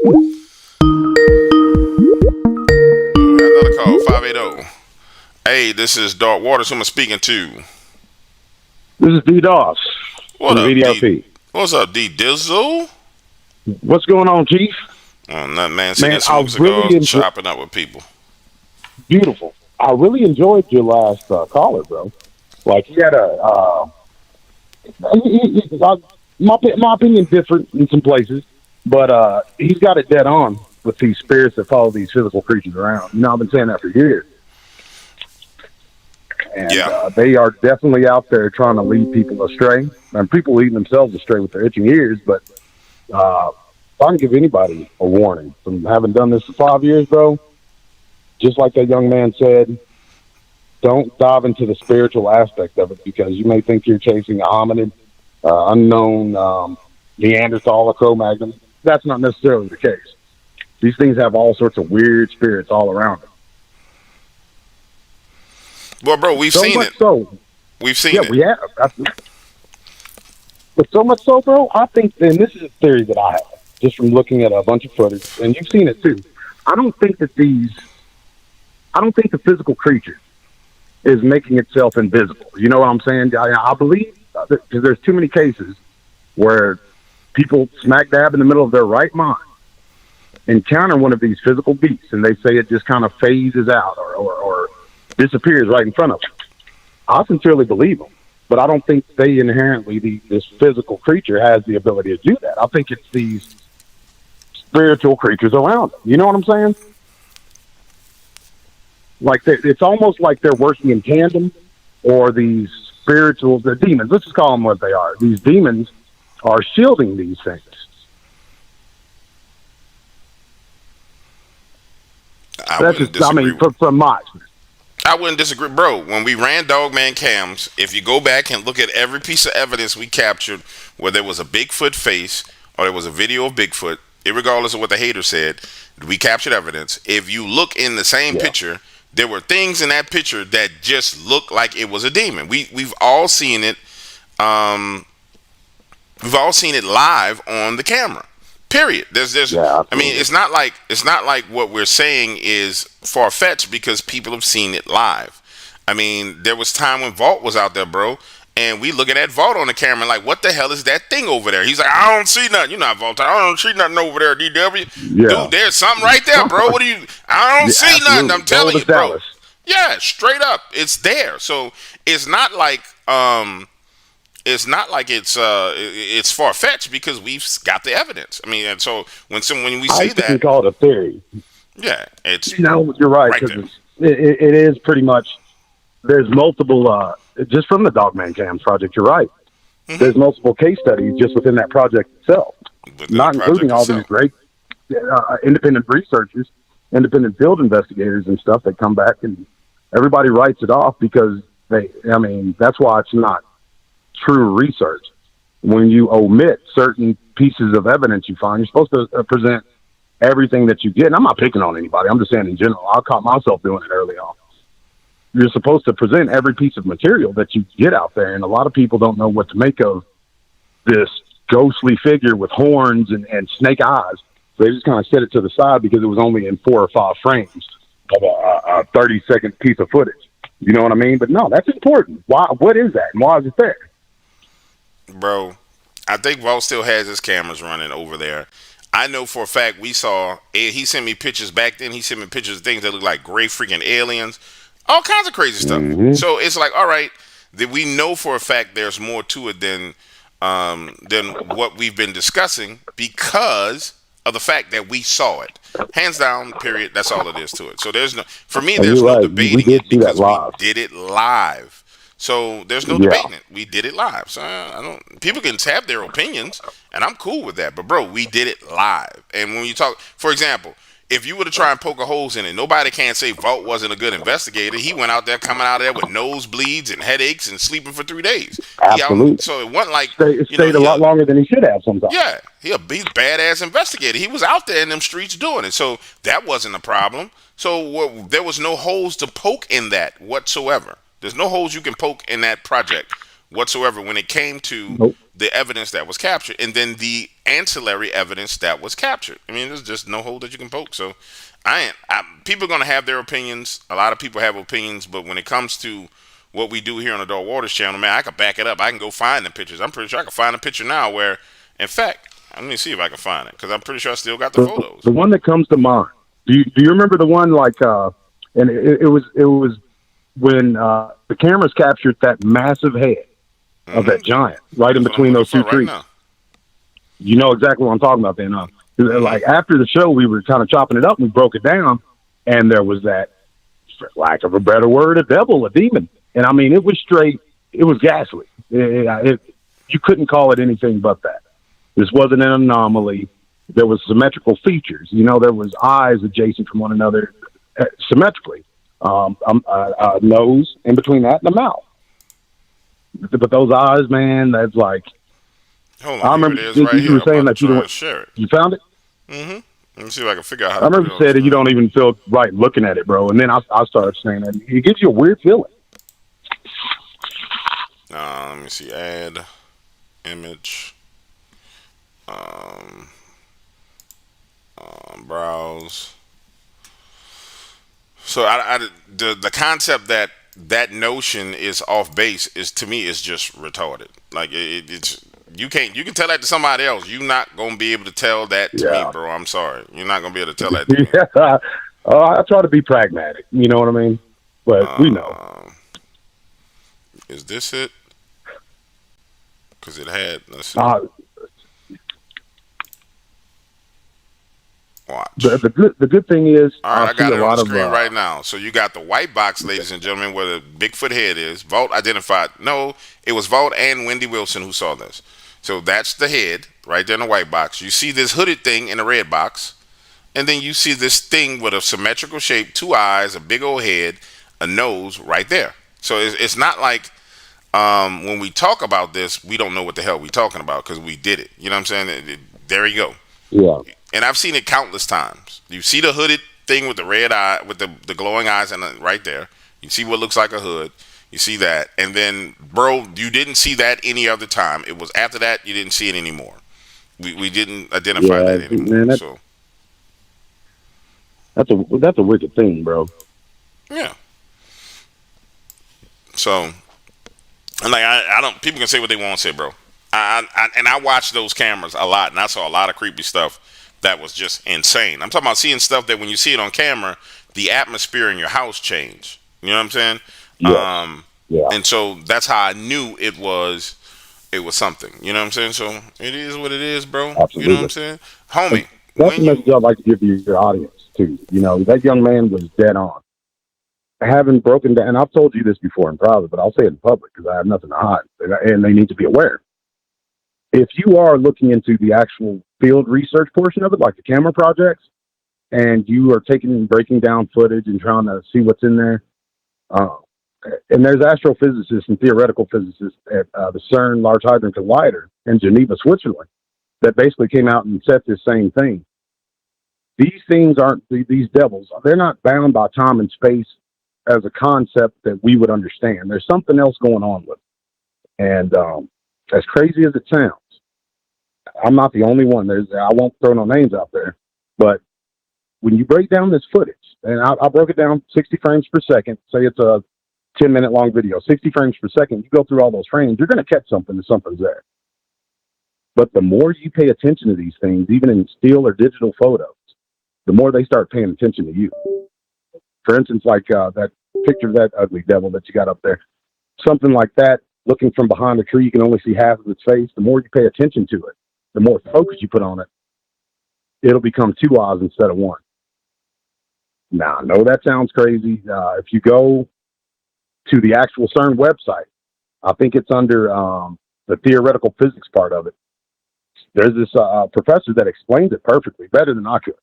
Another call, 580. Hey, this is Dark Waters. Who am I speaking to? This is D-Doss What from up, D? VDLP. What's up, D Dizzle? What's going on, Chief? Nothing, man. Sitting Man, there smoking cigars, chopping up with people. Beautiful. I really enjoyed your last caller, bro. Like, he had my opinion different in some places, but he's got it dead on with these spirits that follow these physical creatures around. You know, I've been saying that for years. And they are definitely out there trying to lead people astray. And people leading themselves astray with their itching ears. But if I can give anybody a warning from having done this for 5 years, bro, just like that young man said, don't dive into the spiritual aspect of it, because you may think you're chasing a hominid, unknown Neanderthal or Cro-Magnon. That's not necessarily the case. These things have all sorts of weird spirits all around them. Well, bro, we've seen it. We've seen it. Yeah, we have. But so much so, bro, I think, and this is a theory that I have, just from looking at a bunch of footage, and you've seen it too. I don't think the physical creature is making itself invisible. You know what I'm saying? I believe that there's too many cases where people smack dab in the middle of their right mind encounter one of these physical beasts, and they say it just kind of phases out or disappears right in front of them. I sincerely believe them, but I don't think they inherently, this physical creature, has the ability to do that. I think it's these spiritual creatures around them. You know what I'm saying? Like, it's almost like they're working in tandem, or these spirituals, the demons, let's just call them what they are. These demons are shielding these things. From my experience. I wouldn't disagree, bro. When we ran Dogman cams, if you go back and look at every piece of evidence we captured, where there was a Bigfoot face or there was a video of Bigfoot, irregardless of what the hater said, we captured evidence. If you look in the same picture, there were things in that picture that just looked like it was a demon. We've all seen it. We've all seen it live on the camera. Period. I mean, it's not like what we're saying is far-fetched, because people have seen it live. I mean, there was time when Vault was out there, bro, and we looking at Vault on the camera like, what the hell is that thing over there? He's like, I don't see nothing. You're not Vault. I don't see nothing over there, DW. Yeah. Dude, there's something right there, bro. What do you? I don't see nothing. I'm telling you, bro. Yeah, straight up, it's there. So it's not like it's far fetched, because we've got the evidence. I mean, and so when we say that, you call it a theory. Yeah, it's you're right, because it is pretty much. There's multiple just from the Dogman Cams project. You're right. Mm-hmm. There's multiple case studies just within that project itself, not including all these great independent researchers, independent field investigators, and stuff that come back, and everybody writes it off because that's why it's not true research. When you omit certain pieces of evidence you find, you're supposed to present everything that you get. And I'm not picking on anybody. I'm just saying in general. I caught myself doing it early on. You're supposed to present every piece of material that you get out there, and a lot of people don't know what to make of this ghostly figure with horns and snake eyes. So they just kind of set it to the side because it was only in 4 or 5 frames of a 30-second piece of footage. You know what I mean? But no, that's important. Why? What is that, and why is it there? Bro, I think Vault still has his cameras running over there. I know for a fact he sent me pictures back then. He sent me pictures of things that look like gray freaking aliens, all kinds of crazy stuff. Mm-hmm. So it's like, all right, that we know for a fact there's more to it than what we've been discussing, because of the fact that we saw it. Hands down, period. That's all it is to it. So there's no debating it, because we did it live. So there's no debating it. We did it live. So people can have their opinions, and I'm cool with that. But bro, we did it live. And when you talk, for example, if you were to try and poke a holes in it, nobody can say Vault wasn't a good investigator. He went out there, coming out of there with nosebleeds and headaches and sleeping for 3 days. Absolutely. So it wasn't like stayed a lot longer than he should have sometimes. Yeah, he's a badass investigator. He was out there in them streets doing it. So that wasn't a problem. So there was no holes to poke in that whatsoever. There's no holes you can poke in that project whatsoever when it came to the evidence that was captured. And then the ancillary evidence that was captured. I mean, there's just no hole that you can poke. So, people are gonna have their opinions. A lot of people have opinions, but when it comes to what we do here on the Dark Waters channel, man, I can back it up. I can go find the pictures. I'm pretty sure I can find a picture now where, in fact, let me see if I can find it because I'm pretty sure I still got the photos. The one that comes to mind. Do you remember the one and it was when the cameras captured that massive head of that giant right in between those two trees. Right, you know exactly what I'm talking about then. Like after the show, we were kind of chopping it up and we broke it down, and there was that, for lack of a better word, a devil, a demon. And I mean, it was straight, it was ghastly. You couldn't call it anything but that. This wasn't an anomaly. There was symmetrical features. You know, there was eyes adjacent from one another symmetrically. A nose in between that and the mouth. But those eyes, man, that's like... Hold on, I remember you were saying that you found it? Mm-hmm. Let me see if I can figure out how I remember you said that you don't even feel right looking at it, bro. And then I started saying that. It gives you a weird feeling. Let me see. Add image. Browse. So the concept that notion is off base is, to me, is just retarded. Like it's you can tell that to somebody else. You're not gonna be able to tell that to me, bro. I'm sorry. You're not gonna be able to tell that to me. I try to be pragmatic. You know what I mean? But we know. Is this it? Because it had. Let's see. Watch. The good thing is, all right, I got it on the screen right now. So you got the white box, ladies and gentlemen, where the Bigfoot head is. Vault identified. No, it was Vault and Wendy Wilson who saw this. So that's the head right there in the white box. You see this hooded thing in the red box, and then you see this thing with a symmetrical shape, 2 eyes, a big old head, a nose right there. So it's not like when we talk about this, we don't know what the hell we're talking about because we did it. You know what I'm saying? There you go. Yeah. And I've seen it countless times. You see the hooded thing with the red eye, with the glowing eyes, and right there. You see what looks like a hood. You see that, and then, bro, you didn't see that any other time. It was after that you didn't see it anymore. We didn't identify that anymore. Man, so that's a wicked thing, bro. Yeah. So, and like I don't. People can say what they want to say, bro. I watched those cameras a lot, and I saw a lot of creepy stuff that was just insane. I'm talking about seeing stuff that when you see it on camera, the atmosphere in your house change. You know what I'm saying? Yeah. And so that's how I knew it was something. You know what I'm saying? So it is what it is, bro. Absolutely. You know what I'm saying? Homie. That's the message I'd like to give your audience, too. You know, that young man was dead on. Having broken down, and I've told you this before in private, but I'll say it in public because I have nothing to hide, and they need to be aware. If you are looking into the actual field research portion of it, like the camera projects, and you are taking and breaking down footage and trying to see what's in there, and there's astrophysicists and theoretical physicists at the CERN Large Hadron Collider in Geneva, Switzerland, that basically came out and said this same thing. These things aren't, these devils, they're not bound by time and space as a concept that we would understand. There's something else going on with it. And as crazy as it sounds, I'm not the only one. I won't throw no names out there, but when you break down this footage, and I broke it down 60 frames per second, say it's a 10-minute long video, 60 frames per second, you go through all those frames, you're going to catch something if something's there. But the more you pay attention to these things, even in still or digital photos, the more they start paying attention to you. For instance, like that picture of that ugly devil that you got up there, something like that, looking from behind a tree, you can only see half of its face. The more you pay attention to it, the more focus you put on it, it'll become 2 eyes instead of 1. Now, I know that sounds crazy. If you go to the actual CERN website, I think it's under the theoretical physics part of it. There's this professor that explains it perfectly, better than I could.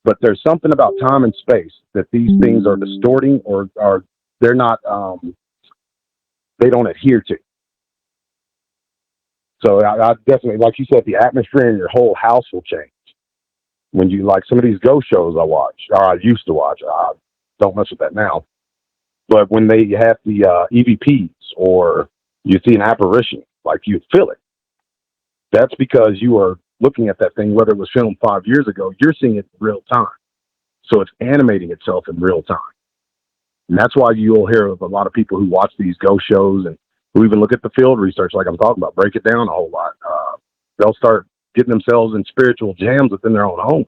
But there's something about time and space that these things are distorting or they're not, they don't adhere to. So I definitely, like you said, the atmosphere in your whole house will change. When you, like some of these ghost shows I watch, or I used to watch, I don't mess with that now. But when they have the EVPs or you see an apparition, like you feel it, that's because you are looking at that thing, whether it was filmed 5 years ago, you're seeing it in real time. So it's animating itself in real time. And that's why you'll hear of a lot of people who watch these ghost shows and who even look at the field research, like I'm talking about, break it down a whole lot. They'll start getting themselves in spiritual jams within their own homes,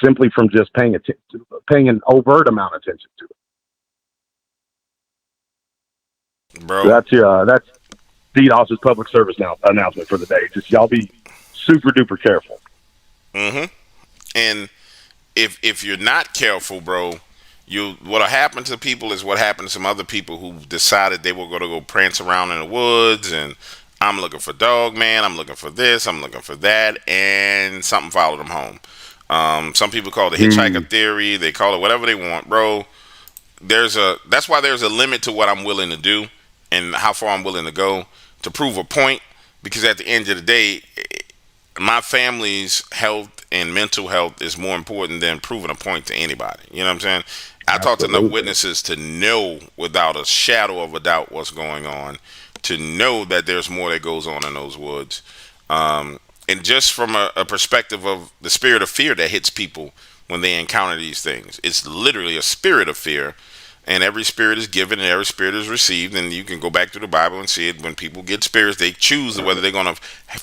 simply from just paying an overt amount of attention to it. Bro. So that's DDoS's public service announcement for the day. Just y'all be super duper careful. Mm-hmm. And if you're not careful, bro, what'll happen to people is what happened to some other people who decided they were going to go prance around in the woods and I'm looking for Dogman, I'm looking for this, I'm looking for that, and something followed them home. Some people call it the hitchhiker theory. They call it whatever they want, bro. That's why there's a limit to what I'm willing to do and how far I'm willing to go to prove a point. Because at the end of the day, my family's health and mental health is more important than proving a point to anybody. You know what I'm saying? I talked to enough witnesses to know without a shadow of a doubt what's going on, to know that there's more that goes on in those woods. And just from a perspective of the spirit of fear that hits people when they encounter these things, it's literally a spirit of fear. And every spirit is given and every spirit is received. And you can go back to the Bible and see it. When people get spirits, they choose whether they're going to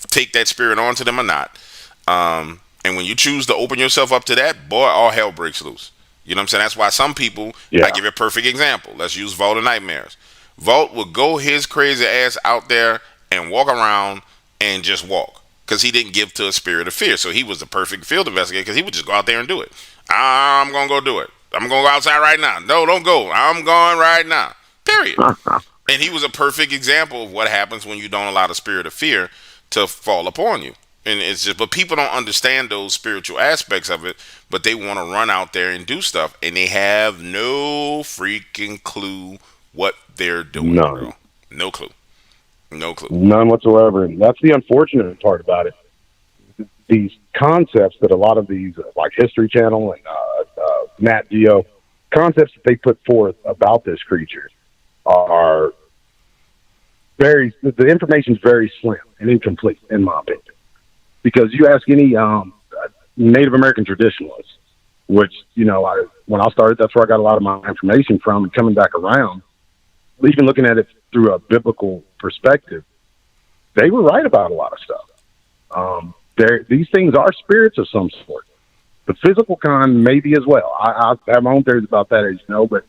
take that spirit onto them or not. And when you choose to open yourself up to that, boy, all hell breaks loose. You know what I'm saying? That's why some people, I give you a perfect example. Let's use Vault of Nightmares. Vault would go his crazy ass out there and walk around and just walk. Because he didn't give to a spirit of fear. So he was the perfect field investigator because he would just go out there and do it. I'm going to go do it. I'm going to go outside right now. No, don't go. I'm going right now. Period. And he was a perfect example of what happens when you don't allow the spirit of fear to fall upon you. And it's just, but people don't understand those spiritual aspects of it, but they want to run out there and do stuff, and they have no freaking clue what they're doing, bro. No clue. No clue. None whatsoever. And that's the unfortunate part about it. These concepts that a lot of these, like History Channel and Nat Geo, concepts that they put forth about this creature are the information is very slim and incomplete, in my opinion. Because you ask any Native American traditionalist, which, when I started, that's where I got a lot of my information from, and coming back around, even looking at it through a biblical perspective, they were right about a lot of stuff. These things are spirits of some sort. The physical kind maybe as well. I have my own theories about that, as you know, but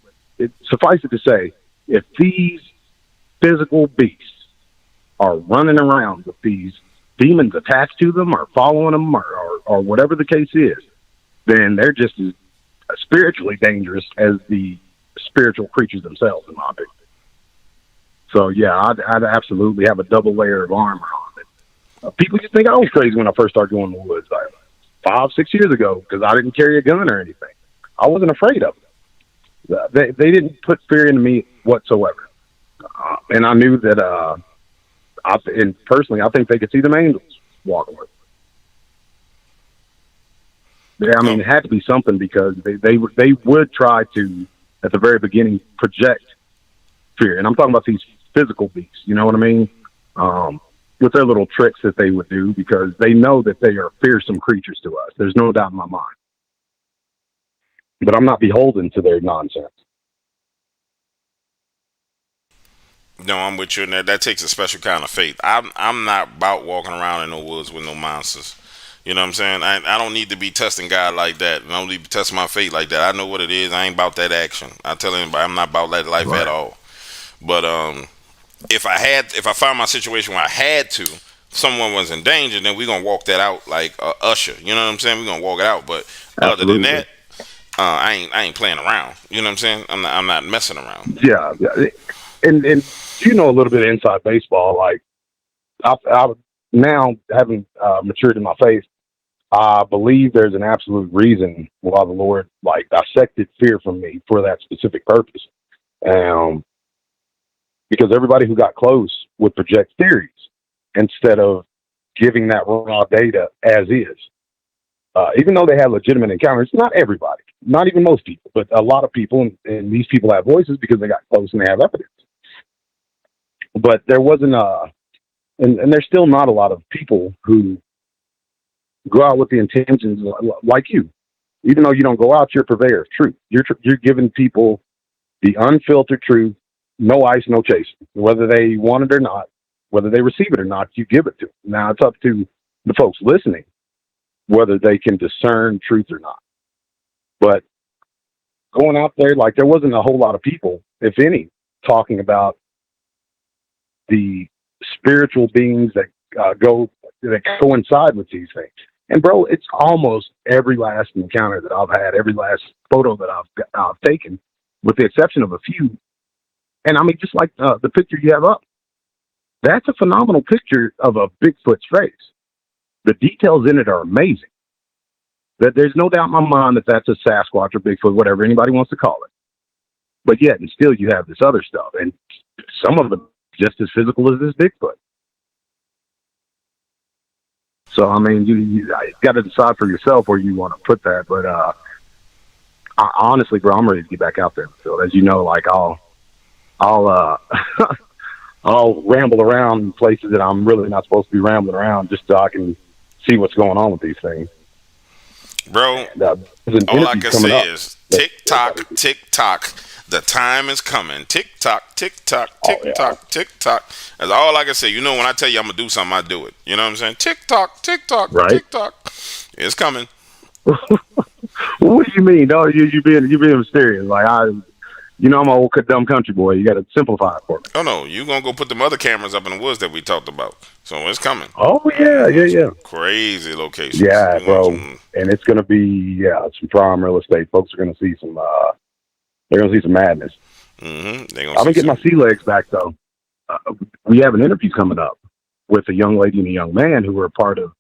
suffice it to say, if these physical beasts are running around with these demons attached to them or following them or whatever the case is, then they're just as spiritually dangerous as the spiritual creatures themselves, in my opinion. So, yeah, I'd absolutely have a double layer of armor on it. People just think I was crazy when I first started going in the woods, like 5-6 years ago, because I didn't carry a gun or anything. I wasn't afraid of them. They didn't put fear into me whatsoever. And I knew that, and personally, I think they could see them angels walking with them. I mean, it had to be something, because they would try to, at the very beginning, project fear. And I'm talking about these physical beasts, you know what I mean? With their little tricks that they would do, because they know that they are fearsome creatures to us. There's no doubt in my mind. But I'm not beholden to their nonsense. No, I'm with you, and that takes a special kind of faith. I'm not about walking around in the woods with no monsters. You know what I'm saying? I don't need to be testing God like that. I don't need to test my faith like that. I know what it is. I ain't about that action. I tell anybody I'm not about that life at all. But if I found my situation where I had to, someone was in danger, then we're gonna walk that out like Usher. You know what I'm saying? We're gonna walk it out. But other than that, I ain't playing around. You know what I'm saying? I'm not messing around. Yeah. And you know a little bit of inside baseball. Like I now having matured in my faith, I believe there's an absolute reason why the Lord dissected fear from me for that specific purpose. Because everybody who got close would project theories instead of giving that raw data as is. Even though they had legitimate encounters, not everybody, not even most people, but a lot of people, and these people have voices because they got close and they have evidence. But there wasn't and there's still not a lot of people who go out with the intentions like you. Even though you don't go out, you're a purveyor of truth. You're giving people the unfiltered truth, no ice, no chase. Whether they want it or not, whether they receive it or not, you give it to them. Now it's up to the folks listening whether they can discern truth or not. But going out there, like there wasn't a whole lot of people, if any, talking about the spiritual beings that that coincide with these things. And bro, it's almost every last encounter that I've had, every last photo that I've taken, with the exception of a few. And I mean, just like the picture you have up, that's a phenomenal picture of a Bigfoot's face. The details in it are amazing. That there's no doubt in my mind that that's a Sasquatch or Bigfoot, whatever anybody wants to call it. But yet, and still, you have this other stuff, and some of it just as physical as this Bigfoot. So I mean, you got to decide for yourself where you want to put that. But honestly, bro, I'm ready to get back out there in the field. As you know, like I'll I'll ramble around places that I'm really not supposed to be rambling around, just so I can see what's going on with these things. Bro, And, all I can say is tick tock, tick tock. The time is coming. Tick tock, tick tock, tick tock, tick tock. That's all I can say. You know, when I tell you I'm gonna do something, I do it. You know what I'm saying? Tick tock, tick tock, right? Tick tock. It's coming. What do you mean? No, you being mysterious. Like I'm an old dumb country boy. You got to simplify it for me. Oh no, you gonna go put them other cameras up in the woods that we talked about. So it's coming. Oh yeah. Crazy locations. Yeah, bro. And it's gonna be some prime real estate. Folks are gonna see some. They're gonna see some madness. Mm-hmm. I'm gonna get my sea legs back though. We have an interview coming up with a young lady and a young man who were a part of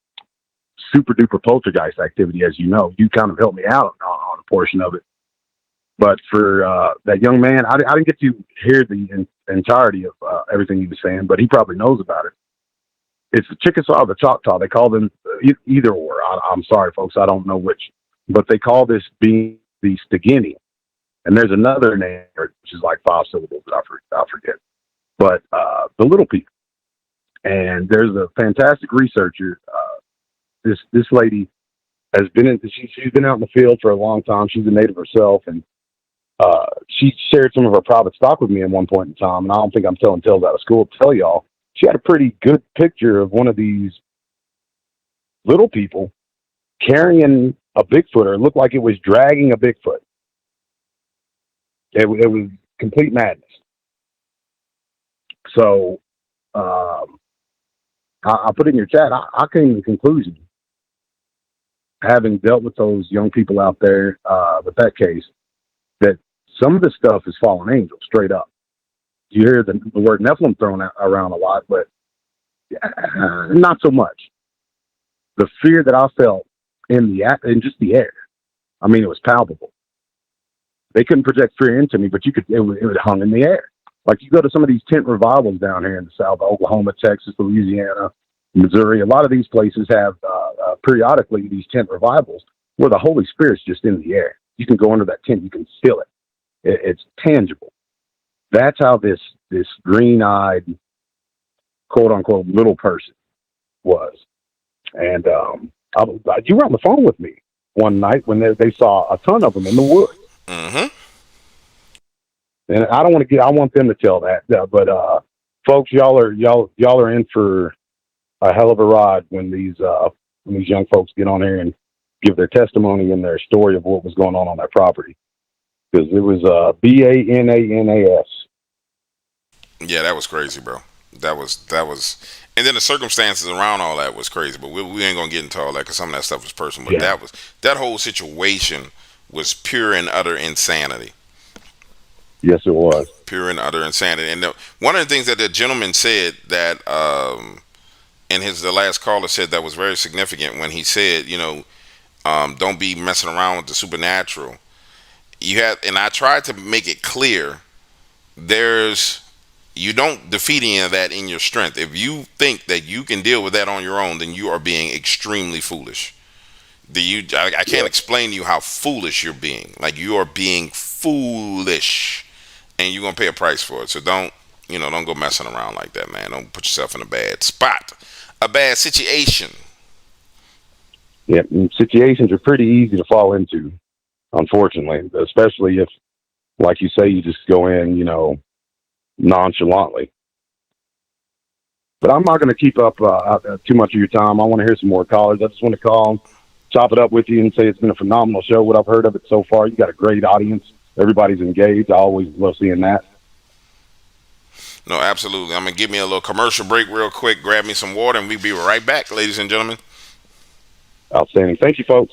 super duper poltergeist activity. As you know, you kind of helped me out on a portion of it. But for that young man, I didn't get to hear the entirety of everything he was saying, but he probably knows about it. It's the Chickasaw or the Choctaw. They call them either or. I'm sorry, folks, I don't know which. But they call this being the Stegini. And there's another name, which is like 5 syllables that I forget. But the little people. And there's a fantastic researcher. This lady has been she's been out in the field for a long time. She's a native herself, and she shared some of her private stock with me at one point in time. And I don't think I'm telling tales out of school to tell y'all. She had a pretty good picture of one of these little people carrying a Bigfoot, or it looked like it was dragging a Bigfoot. It was complete madness. So I put it in your chat. I came to the conclusion, having dealt with those young people out there with that case, that some of the stuff is fallen angels, straight up. You hear the word Nephilim thrown around a lot, but not so much. The fear that I felt in just the air, I mean, it was palpable. They couldn't project fear into me, but it was hung in the air. Like you go to some of these tent revivals down here in the South, Oklahoma, Texas, Louisiana, Missouri. A lot of these places have periodically these tent revivals where the Holy Spirit's just in the air. You can go under that tent, you can feel it. It's tangible. That's how this green-eyed, quote-unquote, little person was. And you were on the phone with me one night when they saw a ton of them in the woods. Mm-hmm. And I want them to tell that. But folks, y'all are in for a hell of a ride when these young folks get on here and give their testimony and their story of what was going on their property. Because it was BANANAS. Yeah, that was crazy, bro. That was, and then the circumstances around all that was crazy. But we ain't gonna get into all that because some of that stuff was personal. But that whole situation was pure and utter insanity. Yes, it was pure and utter insanity. And one of the things that the gentleman said that in the last caller said that was very significant when he said, don't be messing around with the supernatural. And I tried to make it clear. You don't defeat any of that in your strength. If you think that you can deal with that on your own, then you are being extremely foolish. I can't explain to you how foolish you're being. Like, you are being foolish, and you're gonna pay a price for it. So don't go messing around like that, man. Don't put yourself in a bad spot, a bad situation. Yeah, situations are pretty easy to fall into, unfortunately, especially if, like you say, you just go in, nonchalantly. But I'm not going to keep up too much of your time. I want to hear some more callers. I just want to call, chop it up with you, and say it's been a phenomenal show. What I've heard of it so far, you got a great audience. Everybody's engaged. I always love seeing that. No, absolutely. I'm gonna give me a little commercial break real quick. Grab me some water, and we'll be right back, ladies and gentlemen. Outstanding. Thank you, folks.